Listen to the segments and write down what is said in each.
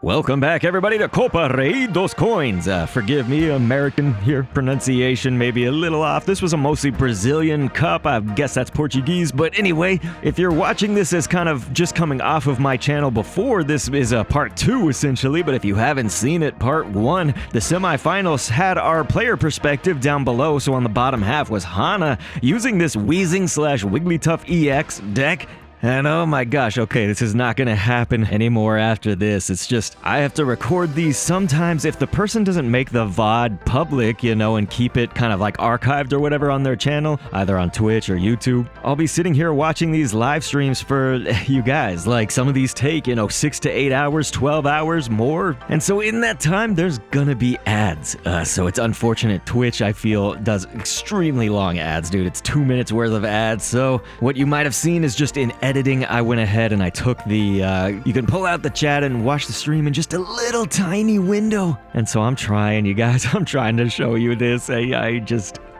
Welcome back, everybody, to Copa Rei Dos Coins. Forgive me, American here, pronunciation may be a little off. This was a mostly Brazilian cup. I guess that's Portuguese. But anyway, if you're watching this as kind of just coming off of my channel before, this is a part 2, essentially. But if you haven't seen it, part 1, the semifinals had our player perspective down below. So on the bottom half was Hana using this Wigglytuff EX deck. And oh my gosh, okay, this is not gonna happen anymore after this. It's just, I have to record these sometimes if the person doesn't make the VOD public, you know, and keep it kind of like archived or whatever on their channel, either on Twitch or YouTube. I'll be sitting here watching these live streams for you guys. Like, some of these take, 6 to 8 hours, 12 hours, more. And so in that time, there's gonna be ads. So it's unfortunate. Twitch, I feel, does extremely long ads, dude. It's 2 minutes worth of ads. So what you might have seen is just in editing, I went ahead and I took the, you can pull out the chat and watch the stream in just a little tiny window. And so I'm trying, you guys, I'm trying to show you this.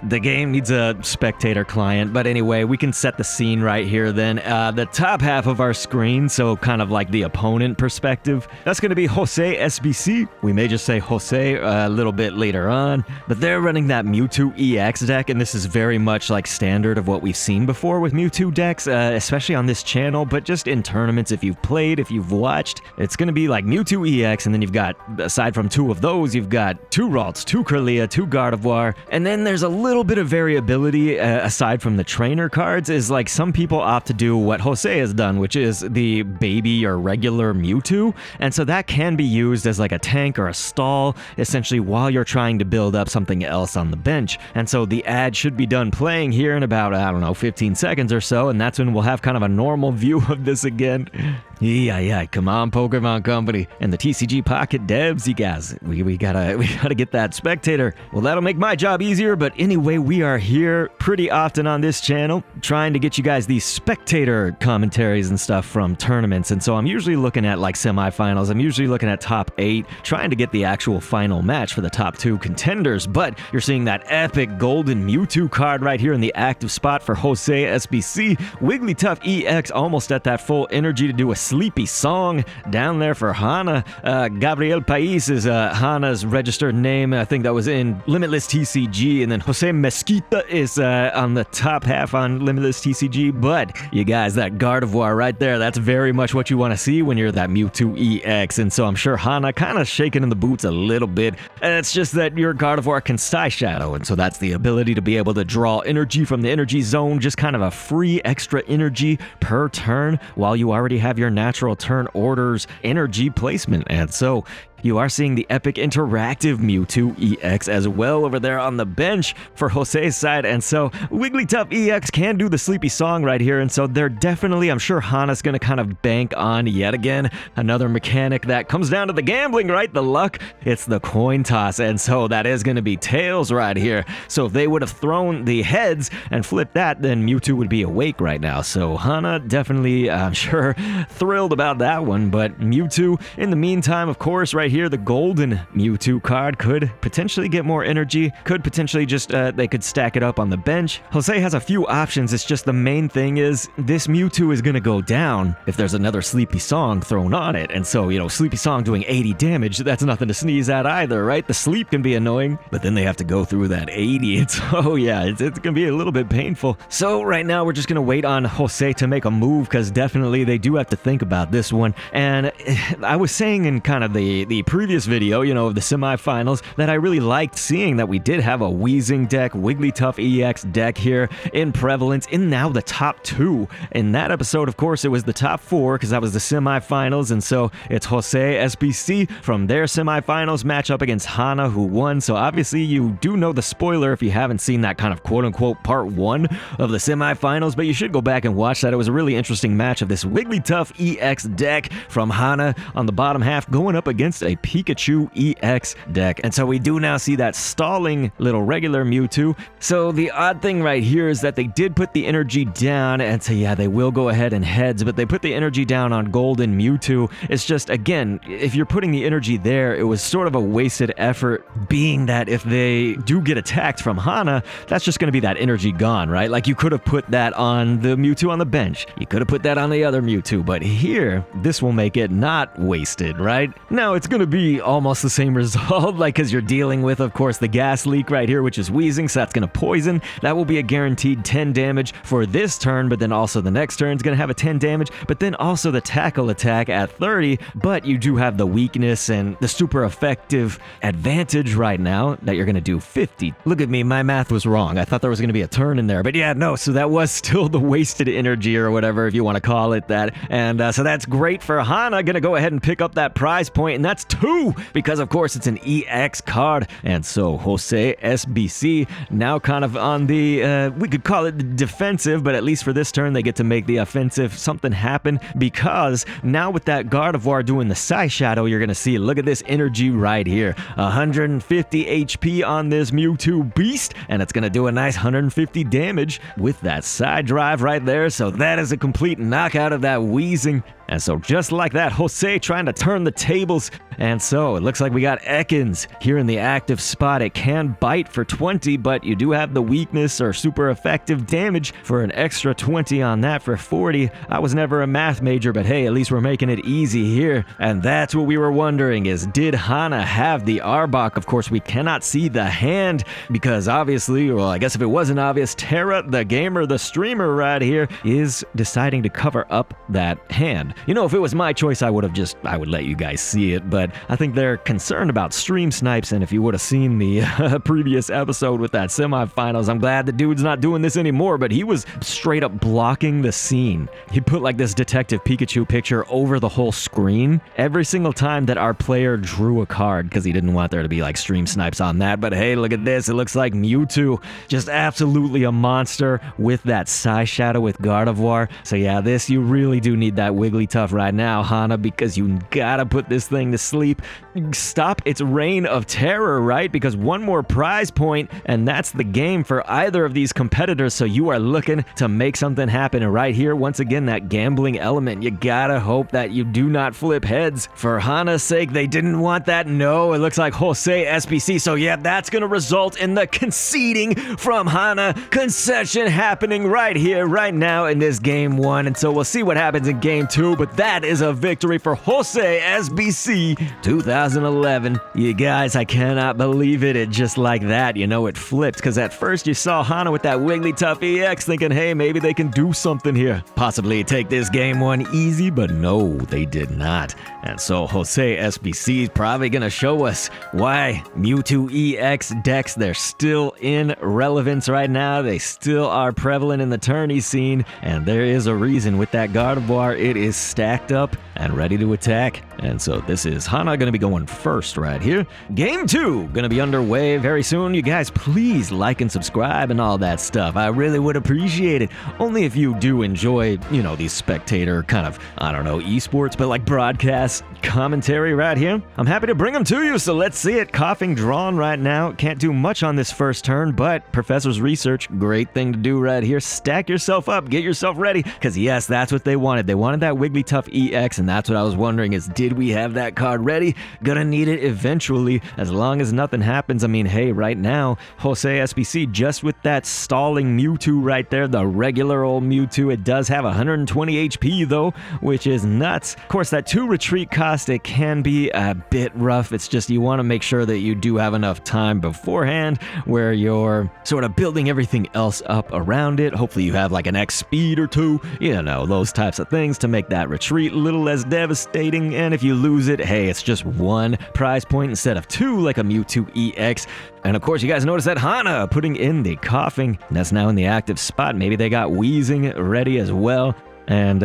The game needs a spectator client, but anyway, we can set the scene right here then. The top half of our screen, so kind of like the opponent perspective, that's going to be Josescs SBC. We may just say Jose a little bit later on, but they're running that Mewtwo EX deck, and this is very much like standard of what we've seen before with Mewtwo decks, especially on this channel, but just in tournaments, if you've played, if you've watched, it's going to be like Mewtwo EX, and then you've got, aside from 2 of those, you've got 2 Ralts, 2 Kirlia, 2 Gardevoir, and then there's a little bit of variability aside from the trainer cards. Is like some people opt to do what Jose has done, which is the baby or regular Mewtwo, and so that can be used as like a tank or a stall, essentially, while you're trying to build up something else on the bench. And so the ad should be done playing here in about, I don't know, 15 seconds or so, and that's when we'll have kind of a normal view of this again. Yeah, come on, Pokemon Company and the TCG Pocket devs, you guys, we gotta get that spectator. Well, that'll make my job easier, but anyway, we are here pretty often on this channel trying to get you guys these spectator commentaries and stuff from tournaments, and so I'm usually looking at like semifinals, I'm usually looking at top 8, trying to get the actual final match for the top 2 contenders, but you're seeing that epic golden Mewtwo card right here in the active spot for Josescs SBC, Wigglytuff EX almost at that full energy to do a sleepy song down there for Hana. Gabriel Pais is Hana's registered name. I think that was in Limitless TCG, and then Jose Mesquita is on the top half on Limitless TCG. But you guys, that Gardevoir right there, that's very much what you want to see when you're that Mewtwo EX. And so I'm sure Hana kind of shaking in the boots a little bit. And it's just that your Gardevoir can Sky Shadow, and so that's the ability to be able to draw energy from the energy zone, just kind of a free extra energy per turn while you already have your natural turn orders energy placement. And so you are seeing the epic interactive Mewtwo EX as well over there on the bench for Jose's side, and so Wigglytuff EX can do the sleepy song right here, and so they're definitely, I'm sure Hana's going to kind of bank on, yet again, another mechanic that comes down to the gambling, right? The luck, it's the coin toss, and so that is going to be tails right here. So if they would have thrown the heads and flipped that, then Mewtwo would be awake right now. So Hana definitely, I'm sure, thrilled about that one, but Mewtwo, in the meantime, of course, right here, the golden Mewtwo card could potentially get more energy, could potentially just, they could stack it up on the bench. Jose has a few options, it's just the main thing is this Mewtwo is gonna go down if there's another Sleepy Song thrown on it, and so, Sleepy Song doing 80 damage, that's nothing to sneeze at either, right? The sleep can be annoying, but then they have to go through that 80, it's gonna be a little bit painful. So right now, we're just gonna wait on Jose to make a move, because definitely they do have to think about this one, and I was saying in kind of the previous video, of the semifinals, that I really liked seeing that we did have a Weezing deck, Wigglytuff EX deck here in prevalence in now the top 2. In that episode, of course, it was the top 4 because that was the semifinals, and so it's Josescs SBC from their semifinals matchup against Hana, who won. So obviously you do know the spoiler if you haven't seen that kind of quote-unquote part 1 of the semifinals, but you should go back and watch that. It was a really interesting match of this Wigglytuff EX deck from Hana on the bottom half going up against a a Pikachu EX deck. And so we do now see that stalling little regular Mewtwo. So the odd thing right here is that they did put the energy down, and so yeah, they will go ahead and heads, but they put the energy down on Golden Mewtwo. It's just, again, if you're putting the energy there, it was sort of a wasted effort, being that if they do get attacked from Hana, that's just going to be that energy gone, right? Like, you could have put that on the Mewtwo on the bench. You could have put that on the other Mewtwo, but here, this will make it not wasted, right? Now, it's going to be almost the same result, like, because you're dealing with, of course, the gas leak right here, which is wheezing, so that's going to poison. That will be a guaranteed 10 damage for this turn, but then also the next turn is going to have a 10 damage, but then also the tackle attack at 30, but you do have the weakness and the super effective advantage right now that you're going to do 50. Look at me, my math was wrong. I thought there was going to be a turn in there, but yeah, no, so that was still the wasted energy or whatever, if you want to call it that. And so that's great for Hana. Going to go ahead and pick up that prize point, and that's 2, because of course it's an EX card. And so Josescs SBC now kind of on the, we could call it the defensive, but at least for this turn they get to make the offensive something happen, because now with that Gardevoir doing the Psy Shadow, you're going to see, look at this energy right here. 150 HP on this Mewtwo beast, and it's going to do a nice 150 damage with that side drive right there. So that is a complete knockout of that wheezing. And so just like that, Josescs trying to turn the tables. And so it looks like we got Ekans here in the active spot. It can bite for 20, but you do have the weakness or super effective damage for an extra 20 on that for 40. I was never a math major, but hey, at least we're making it easy here. And that's what we were wondering, is did Hana have the Arbok? Of course, we cannot see the hand because obviously, well, I guess if it wasn't obvious, Terra, the gamer, the streamer right here, is deciding to cover up that hand. You know, if it was my choice, I would let you guys see it, but I think they're concerned about stream snipes, and if you would have seen the previous episode with that semifinals, I'm glad the dude's not doing this anymore, but he was straight up blocking the scene. He put like this Detective Pikachu picture over the whole screen every single time that our player drew a card, because he didn't want there to be like stream snipes on that. But hey, look at this. It looks like Mewtwo, just absolutely a monster with that Psy Shadow with Gardevoir. So yeah, this, you really do need that Wigglytuff right now, Hana, because you gotta put this thing to sleep. Stop its reign of terror, right? Because one more prize point, and that's the game for either of these competitors. So you are looking to make something happen. And right here, once again, that gambling element. You gotta hope that you do not flip heads. For Hana's sake, they didn't want that. No, it looks like Josescs SBC. So yeah, that's gonna result in the conceding from Hana. Concession happening right here, right now in this game 1. And so we'll see what happens in game 2. But that is a victory for Josescs SBC 2011. You guys, I cannot believe it. It just like that, you know, it flipped. Because at first you saw Hana with that Wigglytuff EX thinking, hey, maybe they can do something here. Possibly take this game 1 easy, but no, they did not. And so Josescs SBC is probably going to show us why Mewtwo EX decks, they're still in relevance right now. They still are prevalent in the tourney scene. And there is a reason with that Gardevoir. It is stacked up and ready to attack. And so this is Hana going to be going first right here. Game 2 going to be underway very soon. You guys, please like and subscribe and all that stuff. I really would appreciate it. Only if you do enjoy, you know, these spectator kind of, I don't know, esports, but like broadcast commentary right here. I'm happy to bring them to you, so let's see it. Coughing drawn right now. Can't do much on this first turn, but Professor's Research, great thing to do right here. Stack yourself up, get yourself ready, because yes, that's what they wanted. They wanted that Wigglytuff EX, and that's what I was wondering is, did we have that card ready? Gonna need it eventually, as long as nothing happens. I mean, hey, right now, Josescs SBC, just with that stalling Mewtwo right there, the regular old Mewtwo, it does have 120 HP though, which is nuts. Of course, that 2 retreat cost, it can be a bit rough. It's just you want to make sure that you do have enough time beforehand where you're sort of building everything else up around it. Hopefully you have like an X speed or 2, you know, those types of things to make that retreat a little less devastating. And if you lose it, hey, it's just 1 prize point instead of 2 like a Mewtwo EX. And of course, you guys notice that Hana putting in the coughing. That's now in the active spot. Maybe they got wheezing ready as well. And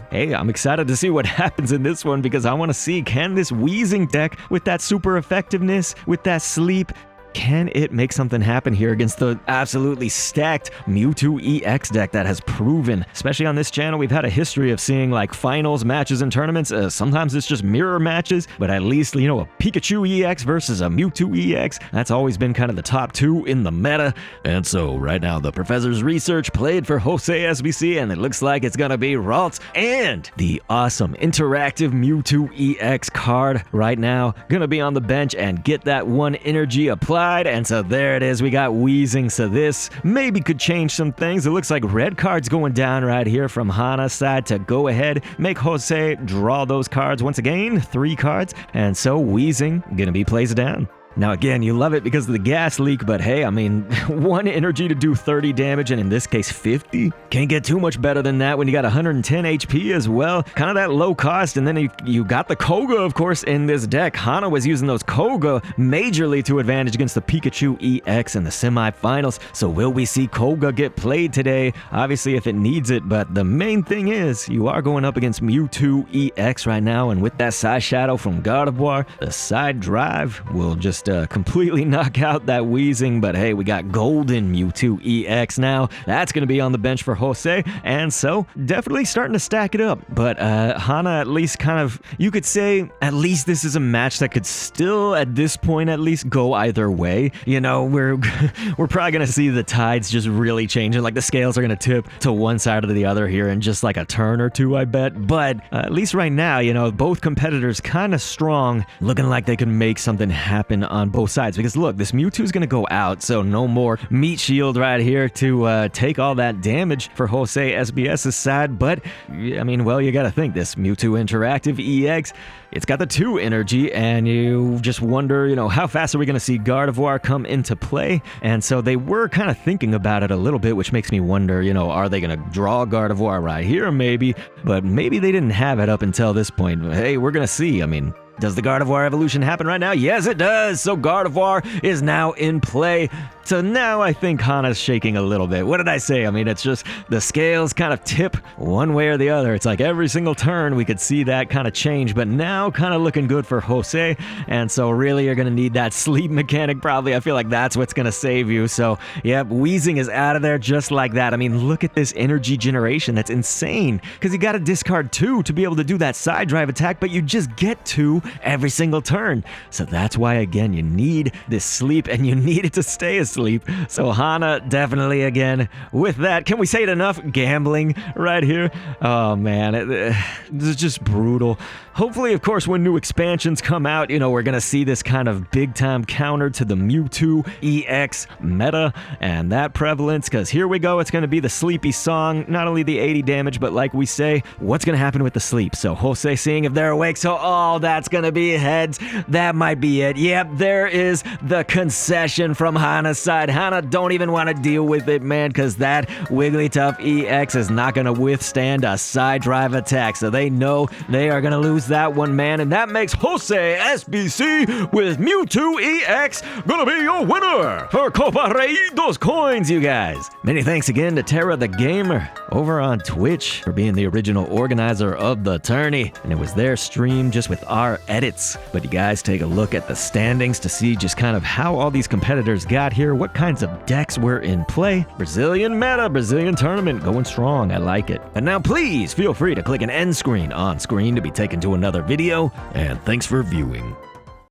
hey, I'm excited to see what happens in this one, because I want to see, can this wheezing deck with that super effectiveness, with that sleep, can it make something happen here against the absolutely stacked Mewtwo EX deck that has proven, especially on this channel, we've had a history of seeing like finals matches and tournaments. Sometimes it's just mirror matches, but at least, you know, a Pikachu EX versus a Mewtwo EX, that's always been kind of the top two in the meta. And so right now the professor's research played for Josescs SBC, and it looks like it's gonna be Ralts and the awesome interactive Mewtwo EX card right now gonna be on the bench and get that one energy applied. And so there it is, we got Wheezing. So this maybe could change some things. It looks like red cards going down right here from Hana's side to go ahead, make Jose draw those cards once again, 3 cards, and so Wheezing gonna be plays down. Now again, you love it because of the gas leak, but hey, I mean, 1 energy to do 30 damage, and in this case 50? Can't get too much better than that when you got 110 HP as well. Kind of that low cost, and then you got the Koga, of course, in this deck. Hana was using those Koga majorly to advantage against the Pikachu EX in the semifinals, so will we see Koga get played today? Obviously, if it needs it, but the main thing is, you are going up against Mewtwo EX right now, and with that side shadow from Gardevoir, the side drive will just completely knock out that Wheezing. But hey, we got golden Mewtwo EX now. That's going to be on the bench for Jose, and so definitely starting to stack it up. But Hana at least kind of, you could say, at least this is a match that could still, at this point at least, go either way. You know, we're probably going to see the tides just really changing. Like the scales are going to tip to one side or the other here in just like a turn or two, I bet. But at least right now, you know, both competitors kind of strong, looking like they can make something happen on both sides. Because look, this Mewtwo's gonna go out, so no more meat shield right here to take all that damage for Jose SBS's side. But I mean, well, you gotta think this Mewtwo Interactive EX, it's got the 2 energy, and you just wonder, you know, how fast are we gonna see Gardevoir come into play? And so they were kind of thinking about it a little bit, which makes me wonder, you know, are they gonna draw Gardevoir right here maybe? But maybe they didn't have it up until this point. Hey, we're gonna see. I mean, does the Gardevoir evolution happen right now? Yes, it does. So Gardevoir is now in play. So now I think Hana's shaking a little bit. What did I say? I mean, it's just the scales kind of tip one way or the other. It's like every single turn we could see that kind of change, but now kind of looking good for Jose. And so really you're going to need that sleep mechanic probably. I feel like that's what's going to save you. So yep, Wheezing is out of there just like that. I mean, look at this energy generation. That's insane because you got to discard 2 to be able to do that side drive attack, but you just get 2 every single turn. So that's why, again, you need this sleep, and you need it to stay asleep. So Hana definitely, again, with that, can we say it enough? Gambling right here. Oh man, this is just brutal. Hopefully, of course, when new expansions come out, you know, we're gonna see this kind of big time counter to the Mewtwo EX meta and that prevalence, because here we go, it's gonna be the sleepy song, not only the 80 damage, but like we say, what's gonna happen with the sleep? So Jose seeing if they're awake, so oh, that's gonna be heads. That might be it. Yep, there is the concession from Hana's side. Hana don't even want to deal with it, man, because that Wigglytuff EX is not going to withstand a side drive attack. So they know they are going to lose that one, man. And that makes Jose SBC with Mewtwo EX going to be your winner for Copa Rei Dos Coins, you guys. Many thanks again to Terra the Gamer over on Twitch for being the original organizer of the tourney. And it was their stream just with our edits. But you guys take a look at the standings to see just kind of how all these competitors got here, what kinds of decks were in play. Brazilian meta, Brazilian tournament going strong. I like it. And now please feel free to click an end screen on screen to be taken to another video. And thanks for viewing.